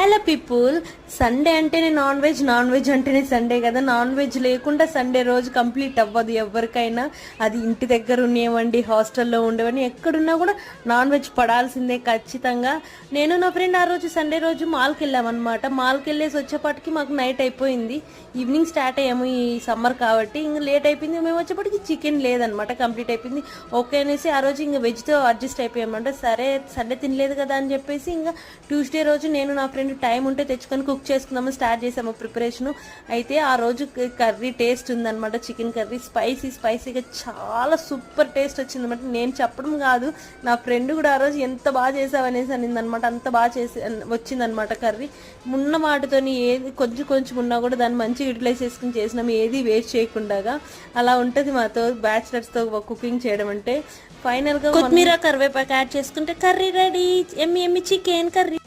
Hello people, Sunday అంటేనే non veg అంటేనే Sunday కదా. నాన్ వెజ్ లేకుండా సండే రోజు కంప్లీట్ అవ్వదు ఎవరికైనా. అది ఇంటి దగ్గర ఉండేవండి, హాస్టల్లో ఉండేవని, ఎక్కడున్నా కూడా నాన్ వెజ్ పడాల్సిందే ఖచ్చితంగా. నేను నా ఫ్రెండ్ ఆ రోజు సండే రోజు మాల్కి వెళ్ళామన్నమాట. మాల్కి వెళ్ళేసి వచ్చేపాటికి మాకు నైట్ అయిపోయింది. ఈవినింగ్ స్టార్ట్ అయ్యాము, ఈ సమ్మర్ కాబట్టి ఇంకా లేట్ అయిపోయింది. మేము వచ్చేప్పటికి చికెన్ లేదనమాట, కంప్లీట్ అయిపోయింది. ఓకే అనేసి ఆ రోజు ఇంకా వెజ్తో అడ్జస్ట్ అయిపోయామంట. సరే సండే తినలేదు కదా అని చెప్పేసి ఇంకా ట్యూస్డే రోజు నేను నా ఫ్రెండ్ టైం ఉంటే తెచ్చుకొని కుక్ చేసుకుందాము స్టార్ట్ చేసాము ప్రిపరేషన్. అయితే ఆ రోజు కర్రీ టేస్ట్ ఉందన్నమాట, చికెన్ కర్రీ స్పైసీగా చాలా సూపర్ టేస్ట్ వచ్చిందన్నమాట. నేను చెప్పడం కాదు, నా ఫ్రెండ్ కూడా ఆ రోజు ఎంత బాగా చేసావనేసి అనిందనమాట. అంత బాగా వచ్చిందనమాట కర్రీ. ఉన్న వాటితోని ఏది కొంచెం ఉన్నా కూడా దాన్ని మంచిగా యూటిలైజ్ చేసుకుని చేసినాము, ఏది వేస్ట్ చేయకుండా. అలా ఉంటుంది మాతో బ్యాచిలర్స్తో కుకింగ్ చేయడం అంటే. ఫైనల్గా కొత్తిమీర కరివేపాకు యాడ్ చేసుకుంటే కర్రీ రెడీ. ఎమ్మి చికెన్ కర్రీ.